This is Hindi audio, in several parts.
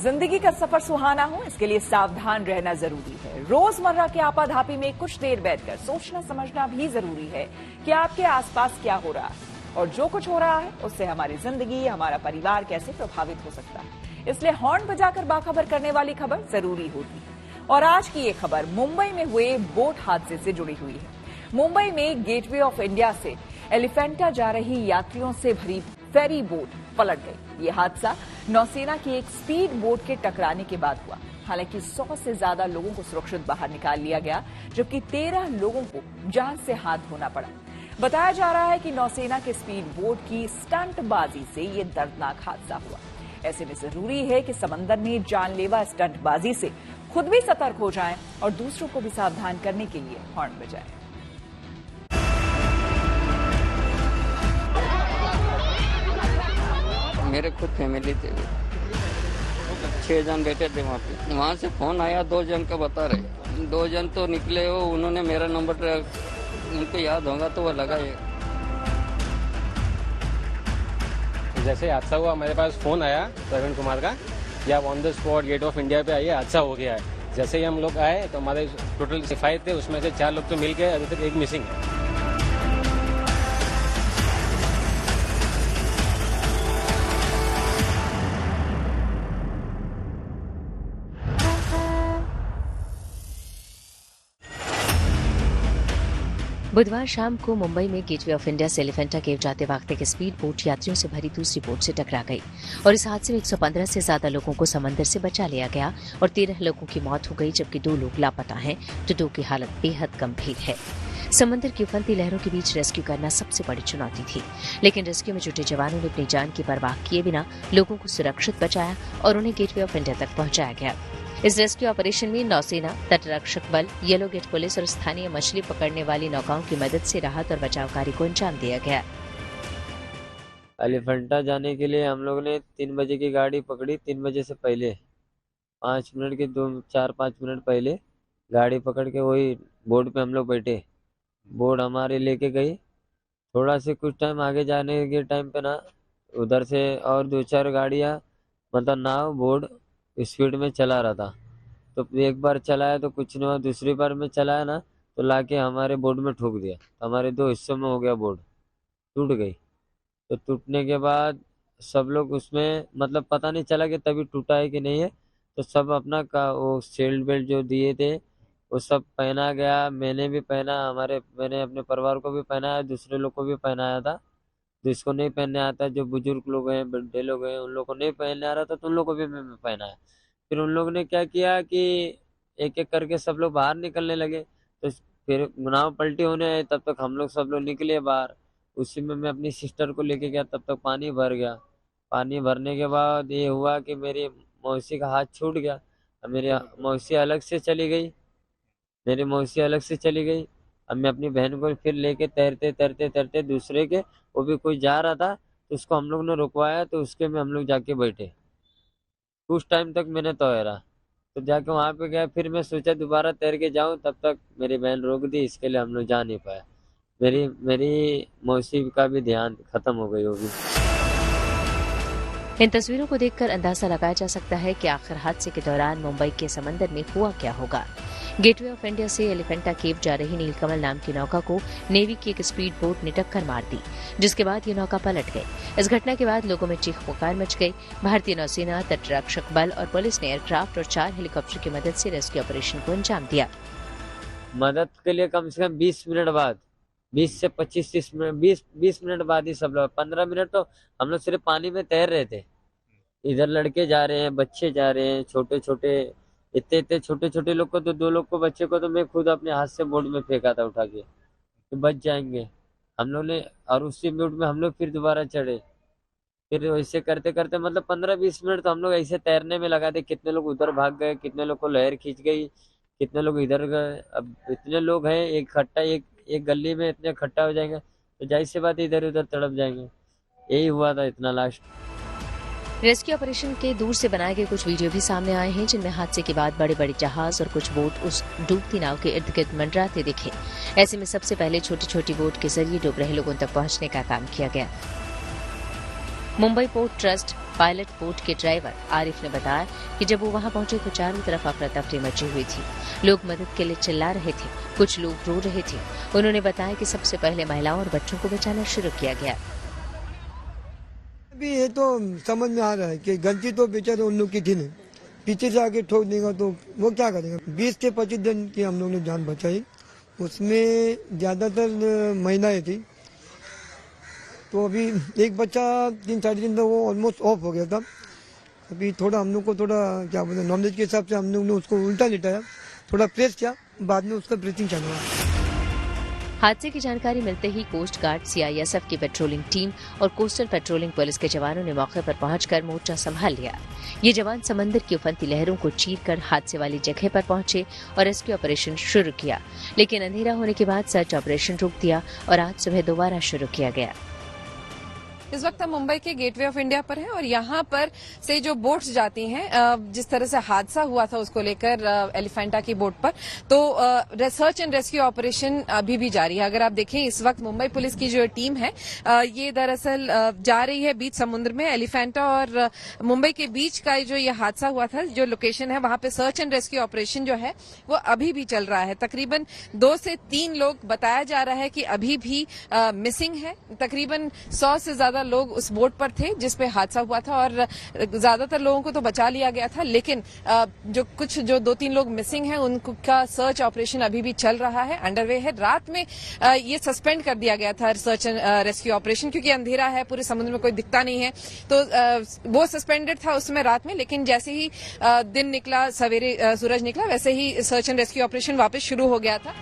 जिंदगी का सफर सुहाना हो, इसके लिए सावधान रहना जरूरी है। रोजमर्रा के आपाधापी में कुछ देर बैठकर सोचना समझना भी जरूरी है कि आपके आसपास क्या हो रहा है और जो कुछ हो रहा है उससे हमारी जिंदगी, हमारा परिवार कैसे प्रभावित हो सकता है। इसलिए हॉर्न बजाकर बाखबर करने वाली खबर जरूरी होती है। और आज की ये खबर मुंबई में हुए बोट हादसे से जुड़ी हुई है। मुंबई में गेटवे ऑफ इंडिया से एलिफेंटा जा रही यात्रियों से भरी फेरी बोट पलट गई। ये हादसा नौसेना की एक स्पीड बोट के टकराने के बाद हुआ। हालांकि 100 से ज्यादा लोगों को सुरक्षित बाहर निकाल लिया गया, जबकि 13 लोगों को जान से हाथ धोना पड़ा। बताया जा रहा है कि नौसेना के स्पीड बोट की स्टंटबाजी से ये दर्दनाक हादसा हुआ। ऐसे में जरूरी है कि समंदर में जानलेवा स्टंटबाजी से खुद भी सतर्क हो जाएं और दूसरों को भी सावधान करने के लिए हॉर्न बजाएं। मेरे खुद फैमिली थे, 6 जन बैठे थे वहाँ पे। वहाँ से फोन आया, 2 जन का बता रहे। 2 जन तो निकले हो, उन्होंने मेरा नंबर उनको याद होगा तो वो लगाए। जैसे हादसा हुआ मेरे पास फोन आया प्रवीण कुमार का कि आप on the spot gate of India पे आइए, हादसा हो गया है। जैसे ही हम लोग आए तो हमारे टोटल 5 थे, उसमें से 4 लोग तो मिल गए, अभी तक एक मिसिंग है। बुधवार शाम को मुंबई में गेटवे ऑफ इंडिया से एलिफेंटा केव जाते वक्त एक स्पीड बोट यात्रियों से भरी दूसरी बोट से टकरा गई और इस हादसे में 115 से ज्यादा लोगों को समंदर से बचा लिया गया और 13 लोगों की मौत हो गई, जबकि 2 लोग लापता हैं तो 2 की हालत बेहद गंभीर है। समंदर की उफनती लहरों के बीच रेस्क्यू करना सबसे बड़ी चुनौती थी, लेकिन रेस्क्यू में जुटे जवानों ने अपनी जान की परवाह किए बिना लोगों को सुरक्षित बचाया और उन्हें गेटवे ऑफ इंडिया तक पहुंचाया गया। इस रेस्क्यू ऑपरेशन में नौसेना, तटरक्षक बल, येलो गेट पुलिस और स्थानीय मछली पकड़ने वाली नौकाओं की मदद से राहत और बचाव कार्य को अंजाम दिया गया। एलिफेंटा जाने के लिए हम लोग ने 3 बजे की गाड़ी पकड़ी। 3 बजे से पहले 5 मिनट के 4-5 मिनट पहले गाड़ी पकड़ के वही बोर्ड पे हम लोग बैठे। बोर्ड हमारे लेके गई। थोड़ा से कुछ टाइम आगे जाने के टाइम पे ना उधर से और 2-4 गाड़ियाँ, मतलब नाव बोर्ड स्पीड में चला रहा था। तो एक बार चलाया तो कुछ नहीं हुआ, दूसरी बार में चलाया ना तो लाके हमारे बोर्ड में ठोक दिया। हमारे 2 हिस्सों में हो गया, बोर्ड टूट गई। तो टूटने के बाद सब लोग उसमें, मतलब पता नहीं चला कि तभी टूटा है कि नहीं है। तो सब अपना का वो सील्ड बेल्ट जो दिए थे वो सब पहना गया। मैंने भी पहना, मैंने अपने परिवार को भी पहनाया, दूसरे लोग को भी पहनाया था। जिसको नहीं पहनने आता, जो बुजुर्ग लोग हैं, बड़े लोग हैं, उन लोग को नहीं पहनने आ रहा था तो उन लोग को भी मैं पहनाया। फिर उन लोग ने क्या किया कि एक एक करके सब लोग बाहर निकलने लगे। तो फिर नाव पलटी होने आए, तब तक हम लोग सब लोग निकले बाहर। उसी में मैं अपनी सिस्टर को लेके गया, तब तक पानी भर गया। पानी भरने के बाद ये हुआ कि मेरी मौसी का हाथ छूट गया। मेरी मौसी अलग से चली गई, अब मैं अपनी बहन को फिर लेके तैरते तैरते तैरते दूसरे के, वो भी कोई जा रहा था तो उसको हम लोग ने रुकवाया, तो उसके में हम लोग जाके बैठे। कुछ टाइम तक मैंने तैरा, तो जाके वहाँ पे गया। फिर मैं सोचा दोबारा तैर के जाऊँ, तब तक मेरी बहन रोक दी, इसके लिए हम लोग जा नहीं पाए। मेरी मौसी का भी ध्यान खत्म हो गई होगी। इन तस्वीरों को देखकर अंदाजा लगाया जा सकता है कि आखिर हादसे के दौरान मुंबई के समंदर में हुआ क्या होगा। गेटवे ऑफ इंडिया से एलिफेंटा केव जा रही नीलकमल नाम की नौका को नेवी की एक स्पीड बोट ने टक्कर मार दी, जिसके बाद ये नौका पलट गई। इस घटना के बाद लोगों में चीख पुकार मच गई। भारतीय नौसेना, तटरक्षक बल और पुलिस ने एयरक्राफ्ट और 4 हेलीकॉप्टर की मदद से रेस्क्यू ऑपरेशन को अंजाम दिया। मदद के लिए कम से कम 20 मिनट बाद, 20 से 25-30 मिनट, 20 मिनट बाद ही सब लोग, 15 मिनट तो हम लोग सिर्फ पानी में तैर रहे थे। इधर लड़के जा रहे हैं, बच्चे जा रहे हैं, छोटे छोटे, इतने छोटे छोटे लोग को, तो 2 लोग को, बच्चे को तो मैं खुद अपने हाथ से बोट में फेंका था उठा के कि बच जाएंगे हम लोग ने। और उसी बोट में हम लोग फिर दोबारा चढ़े। फिर ऐसे करते करते मतलब 15-20 मिनट तो हम लोग ऐसे तैरने में लगा थे। कितने लोग उधर भाग गए, कितने लोग को लहर खींच गई, कितने लोग इधर गए। अब इतने लोग हैं, एक गली में इतने इकट्ठा हो जाएंगे तो जाहिर सी बात इधर उधर तड़प जाएंगे। यही हुआ था इतना लास्ट। रेस्क्यू ऑपरेशन के दूर से बनाए गए कुछ वीडियो भी सामने आए हैं, जिनमें हादसे के बाद बड़े बड़े जहाज और कुछ बोट उस डूबती नाव के इर्द गिर्द मंडराते दिखे। ऐसे में सबसे पहले छोटी छोटी बोट के जरिए डूब रहे लोगों तक पहुंचने का काम किया गया। Mumbai port trust pilot boat के ड्राइवर आरिफ ने बताया कि जब वो वहां पहुंचे तो चारों तरफ अफरा तफरी मची हुई थी। लोग मदद के लिए चिल्ला रहे थे, कुछ लोग रो रहे थे। उन्होंने बताया कि सबसे पहले महिलाओं और बच्चों को बचाना शुरू किया गया। अभी ये तो समझ में आ रहा है कि गलती तो बेचारे उन लोग की थी नहीं, पीछे से आके ठोक देगा तो वो क्या करेगा। 20 से 25 दिन की हम लोग ने जान बचाई, उसमें ज्यादातर महिलाएं थी। तो अभी एक बच्चा 3-3.5 दिन तक वो ऑलमोस्ट ऑफ हो गया था। अभी थोड़ा हम लोग को थोड़ा क्या बोलते नॉलेज के हिसाब से हम लोग ने उसको उल्टा लिटाया, थोड़ा प्रेस किया, बाद में उसका ब्रीथिंग चालू हुआ। हादसे की जानकारी मिलते ही कोस्ट गार्ड, सीआईएसएफ की पेट्रोलिंग टीम और कोस्टल पेट्रोलिंग पुलिस के जवानों ने मौके पर पहुंचकर मोर्चा संभाल लिया। ये जवान समंदर की उफनती लहरों को चीरकर हादसे वाली जगह पर पहुंचे और रेस्क्यू ऑपरेशन शुरू किया, लेकिन अंधेरा होने के बाद सर्च ऑपरेशन रोक दिया और आज सुबह दोबारा शुरू किया गया। इस वक्त हम मुंबई के गेटवे ऑफ इंडिया पर हैं और यहाँ पर से जो बोट्स जाती हैं, जिस तरह से हादसा हुआ था उसको लेकर एलिफेंटा की बोट पर, तो सर्च एंड रेस्क्यू ऑपरेशन अभी भी जारी है। अगर आप देखें इस वक्त मुंबई पुलिस की जो टीम है ये दरअसल जा रही है बीच समुद्र में। एलिफेंटा और मुंबई के बीच का जो ये हादसा हुआ था, जो लोकेशन है वहां पे सर्च एंड रेस्क्यू ऑपरेशन जो है वो अभी भी चल रहा है। तकरीबन 2 से 3 लोग बताया जा रहा है कि अभी भी मिसिंग है। तकरीबन 100 से ज्यादा लोग उस बोट पर थे जिस पे हादसा हुआ था और ज्यादातर लोगों को तो बचा लिया गया था, लेकिन जो 2-3 लोग मिसिंग हैं उनका सर्च ऑपरेशन अभी भी चल रहा है, अंडरवे है। रात में ये सस्पेंड कर दिया गया था सर्च एंड रेस्क्यू ऑपरेशन, क्योंकि अंधेरा है, पूरे समुद्र में कोई दिखता नहीं है, तो वो सस्पेंडेड था उस समय रात में। लेकिन जैसे ही दिन निकला, सवेरे सूरज निकला, वैसे ही सर्च एंड रेस्क्यू ऑपरेशन वापस शुरू हो गया था।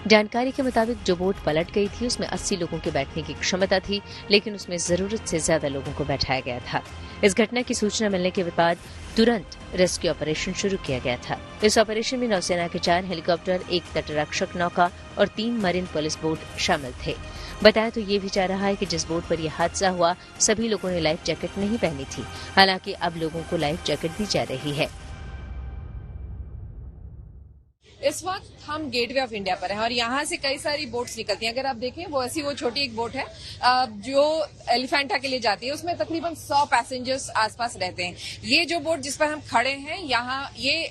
जानकारी के मुताबिक जो बोट पलट गई थी उसमें 80 लोगों के बैठने की क्षमता थी, लेकिन उसमें जरूरत से ज्यादा लोगों को बैठाया गया था। इस घटना की सूचना मिलने के बाद तुरंत रेस्क्यू ऑपरेशन शुरू किया गया था। इस ऑपरेशन में नौसेना के 4 हेलीकॉप्टर, 1 तटरक्षक नौका और 3 मरीन पुलिस बोट शामिल थे। बताया तो ये भी जा रहा है कि जिस बोट पर यह हादसा हुआ सभी लोगों ने लाइफ जैकेट नहीं पहनी थी। हालांकि अब लोगों को लाइफ जैकेट दी जा रही है। इस वक्त हम गेटवे ऑफ इंडिया पर हैं और यहाँ से कई सारी बोट्स निकलती हैं। अगर आप देखें वो छोटी एक बोट है जो एलिफेंटा के लिए जाती है, उसमें तकरीबन 100 पैसेंजर्स आसपास रहते हैं। ये जो बोट जिस पर हम खड़े हैं यहाँ ये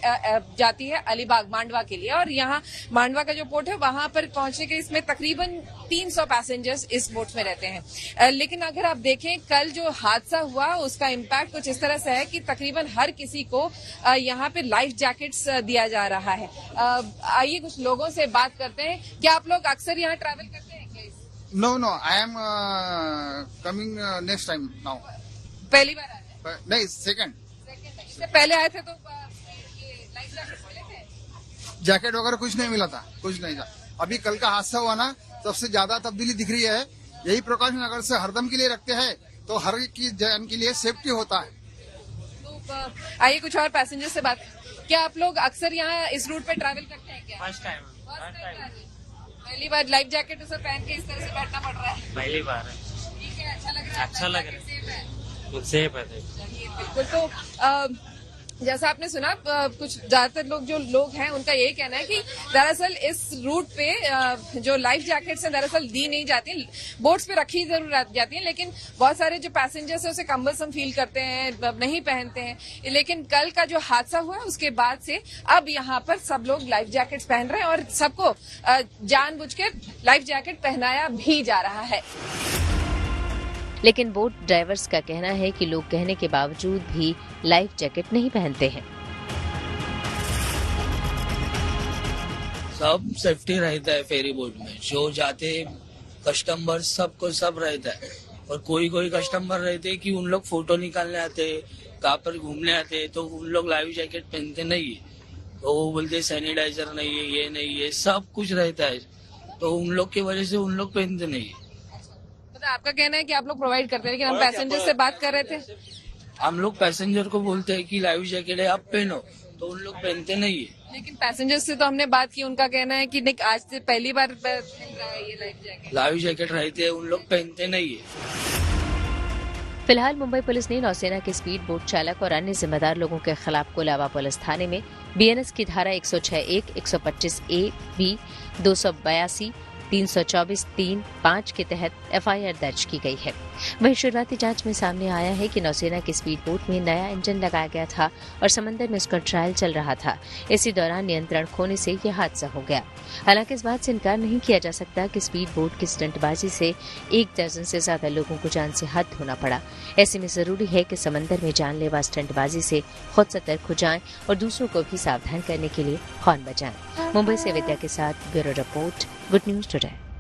जाती है अलीबाग मांडवा के लिए, और यहाँ मांडवा का जो पोर्ट है वहां पर पहुंचने के इसमें तकरीबन 300 पैसेंजर्स इस बोट में रहते हैं। लेकिन अगर आप देखें कल जो हादसा हुआ उसका इम्पैक्ट कुछ इस तरह से है कि तकरीबन हर किसी को यहाँ पे लाइफ जैकेट्स दिया जा रहा है। आइए कुछ लोगों से बात करते हैं। क्या आप लोग अक्सर यहाँ ट्रैवल करते हैं क्या? No, I am coming next time now. पहली बार आए हैं? नहीं, सेकंड। इससे पहले आए थे तो ये लाइफ जैकेट मिले थे? जैकेट वगैरह कुछ नहीं मिला था, कुछ नहीं था। अभी कल का हादसा हुआ ना, सबसे ज्यादा तब्दीली दिख रही है। यही प्रिकॉशन अगर से हरदम के लिए रखते हैं तो हर की जान के लिए सेफ्टी होता है। तो आइए कुछ और पैसेंजर से बात। क्या आप लोग अक्सर यहाँ इस रूट पे ट्रैवल करते हैं क्या? First time. पहली बार लाइफ जैकेट उसे पहन के इस तरह से बैठना पड़ रहा है? पहली बार है। ठीक है, अच्छा लग रहा है? अच्छा लग रहा है, सेफ है। बिल्कुल। तो जैसा आपने सुना, कुछ ज्यादातर लोग हैं उनका यही कहना है कि दरअसल इस रूट पे जो लाइफ जैकेट्स हैं दरअसल दी नहीं जाती, बोट्स पे रखी जरूर जाती हैं, लेकिन बहुत सारे जो पैसेंजर्स हैं उसे कम्बलसम फील करते हैं, नहीं पहनते हैं। लेकिन कल का जो हादसा हुआ है उसके बाद से अब यहाँ पर सब लोग लाइफ जैकेट्स पहन रहे हैं और सबको जानबूझ के लाइफ जैकेट पहनाया भी जा रहा है। लेकिन बोट ड्राइवर्स का कहना है कि लोग कहने के बावजूद भी लाइफ जैकेट नहीं पहनते हैं। सब सेफ्टी रहता है फेरी बोट में, जो जाते कस्टमर सबको सब रहता है। और कोई कस्टमर रहते हैं कि उन लोग फोटो निकालने आते हैं, कहाँ पर घूमने आते हैं, तो उन लोग लाइफ जैकेट पहनते नहीं है। तो वो बोलते सैनिटाइजर नहीं है, ये नहीं है, सब कुछ रहता है, तो उन लोग की वजह से उन लोग पहनते नहीं है। आपका कहना है कि आप लोग प्रोवाइड करते हैं, लेकिन हम पैसेंजर से बात कर रहे थे। हम लोग पैसेंजर को बोलते हैं कि लाइफ जैकेट है आप पहनो, तो उन लोग पहनते नहीं है। लेकिन पैसेंजर से तो हमने बात की, उनका कहना है कि आज से पहली बार मिल रहा है ये लाइफ जैकेट। लाइफ जैकेट रहते हैं, उन लोग पहनते नहीं है। फिलहाल मुंबई पुलिस ने नौसेना के स्पीड बोट चालक और अन्य जिम्मेदार लोगों के खिलाफ कोलाबा पुलिस थाने में बीएनएस की धारा 106(1), 125(a), B, 282, 324(3), 5 के तहत एफआईआर दर्ज की गई है। वहीं शुरुआती जांच में सामने आया है कि नौसेना की स्पीड बोट में नया इंजन लगाया गया था और समंदर में उसका ट्रायल चल रहा था। इसी दौरान नियंत्रण खोने से यह हादसा हो गया। हालांकि इस बात से इनकार नहीं किया जा सकता कि स्पीड बोट की स्टंटबाजी से 1 दर्जन से ज्यादा लोगों को जान से हाथ धोना पड़ा। ऐसे में जरूरी है कि समंदर में जानलेवा स्टंटबाजी से खुद सतर्क हो जाएं और दूसरों को भी सावधान करने के लिए हॉर्न बजाएं। मुंबई से विद्या के साथ bureau report, good news today.